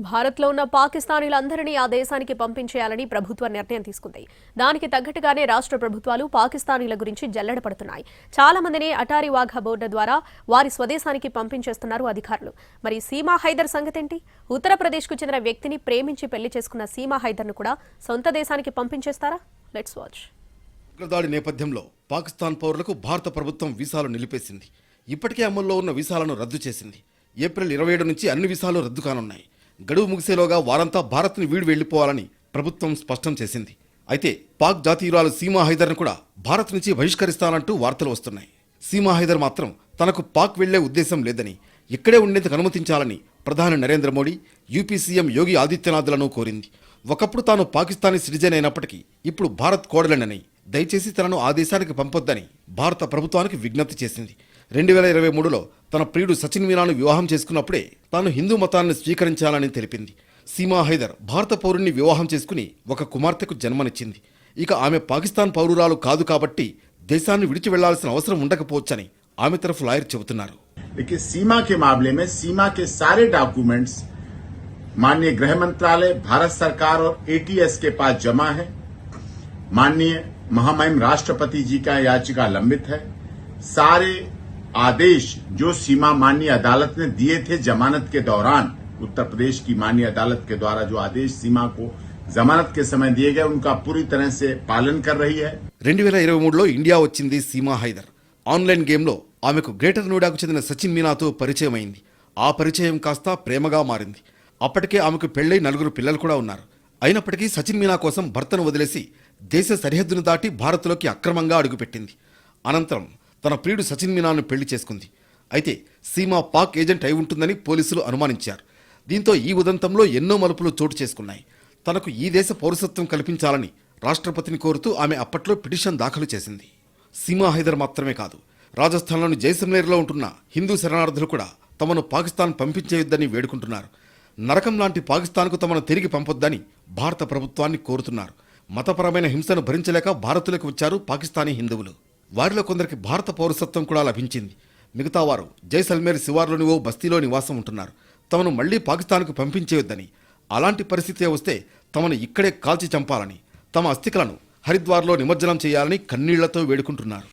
భారత్లో ఉన్న పాకిస్తానీలందరినీ ఆ దేశానికి పంపించేయాలని ప్రభుత్వం నిర్ణయం తీసుకుంది. దానికి తగ్గట్టుగానే రాష్ట్ర ప్రభుత్వాలు పాకిస్తానీల గురించి జల్లెడపడుతున్నాయి. చాలా మందిని అటారీ వాఘా బోర్డర్ ద్వారా వారి స్వదేశానికి పంపించేస్తున్నారు అధికారులు. మరి సీమా హైదర్ సంగతేంటి? ఉత్తరప్రదేశ్కు చెందిన వ్యక్తిని ప్రేమించి పెళ్లి చేసుకున్న సీమా హైదర్ను కూడా సొంత దేశానికి పంపించేస్తారా? Let's watch. ఉగ్రదాడి నేపథ్యంలో పాకిస్తాన్ పౌరులకు భారత ప్రభుత్వం వీసాలు నిలిపేసింది. ఇప్పటికే అమల్లో ఉన్న వీసాలను రద్దు చేసింది. ఏప్రిల్ 27 నుంచి అన్ని వీసాలు రద్దు కానున్నాయి. గడువు ముగిసేలోగా వారంతా భారత్ని వీడి వెళ్లిపోవాలని ప్రభుత్వం స్పష్టం చేసింది. అయితే పాక్ జాతీయురాలు సీమా హైదర్ను కూడా భారత్ నుంచి బహిష్కరిస్తానంటూ వార్తలు వస్తున్నాయి. సీమా హైదర్ మాత్రం తనకు పాక్ వెళ్లే ఉద్దేశం లేదని, ఇక్కడే ఉండేందుకు అనుమతించాలని ప్రధాని నరేంద్ర మోడీ, యూపీ సీఎం యోగి ఆదిత్యనాథ్లను కోరింది. ఒకప్పుడు తాను పాకిస్తానీ సిటిజన్ అయినప్పటికీ ఇప్పుడు భారత్ కోడలనని, దయచేసి తనను ఆ దేశానికి పంపొద్దని భారత ప్రభుత్వానికి విజ్ఞప్తి చేసింది. 2023లో తన ప్రియుడు సచిన్ మీనాను వివాహం చేసుకున్నప్పుడే తాను హిందూ మతాన్ని స్వీకరించాలని తెలిపింది. సీమా హైదర్ భారత పౌరుణ్ణి వివాహం చేసుకుని ఒక కుమార్తెకు జన్మనిచ్చింది. ఇక ఆమె పాకిస్తాన్ పౌరురాలు కాదు కాబట్టి దేశాన్ని విడిచి వెళ్లాల్సిన అవసరం ఉండకపోవచ్చని ఆమె తరఫు లాయర్ చెబుతున్నారు. सीमा के मामले में सीमा के सारे डॉक्यूमेंट्स माननीय गृह मंत्रालय, भारत सरकार और एटीएस के पास जमा है. माननीय महामहिम राष्ट्रपति जी का याचिका लंबित है. सारे आदेश जो सीमा माननीय अदालत ने दिए थे जमानत के दौरान, उत्तर प्रदेश की माननीय अदालत के द्वारा जो आदेश सीमा को जमानत के समय दिए गए, उनका पूरी तरह से पालन कर रही है. 2023లో ఇండియా వచ్చింది సీమా హైదర్. ఆన్లైన్ గేమ్లో ఆమెకు గ్రేటర్ నోయిడాకు చెందిన సచిన్ మీనాతో పరిచయం అయింది. ఆ పరిచయం కాస్త ప్రేమగా మారింది. అప్పటికే ఆమెకు పెళ్లై 4 పిల్లలు కూడా ఉన్నారు. అయినప్పటికీ సచిన్ మీనా కోసం భర్తను వదిలేసి దేశ సరిహద్దును దాటి భారత్లోకి అక్రమంగా అడుగుపెట్టింది. అనంతరం తన ప్రియుడు సచిన్ మీనాను పెళ్లి చేసుకుంది. అయితే సీమా పాక్ ఏజెంట్ అయి ఉంటుందని పోలీసులు అనుమానించారు. దీంతో ఈ ఉదంతంలో ఎన్నో మలుపులు చోటు చేసుకున్నాయి. తనకు ఈ దేశ పౌరసత్వం కల్పించాలని రాష్ట్రపతిని కోరుతూ ఆమె అప్పట్లో పిటిషన్ దాఖలు చేసింది. సీమా హైదర్ మాత్రమే కాదు, రాజస్థాన్లోని జైసల్మేర్లో ఉంటున్న హిందూ శరణార్థులు కూడా తమను పాకిస్తాన్ పంపించేయొద్దని వేడుకుంటున్నారు. నరకం లాంటి పాకిస్తాన్కు తమను తిరిగి పంపొద్దని భారత ప్రభుత్వాన్ని కోరుతున్నారు. మతపరమైన హింసను భరించలేక భారత్లోకి వచ్చారు పాకిస్తానీ హిందువులు. వారిలో కొందరికి భారత పౌరసత్వం కూడా లభించింది. మిగతా వారు జైసల్మేర్ శివార్లోని ఓ బస్తీలో నివాసం ఉంటున్నారు. తమను మళ్లీ పాకిస్తాన్కు పంపించేయొద్దని, అలాంటి పరిస్థితే వస్తే తమను ఇక్కడే కాల్చి చంపాలని, తమ అస్థికలను హరిద్వార్లో నిమజ్జనం చేయాలని కన్నీళ్లతో వేడుకుంటున్నారు.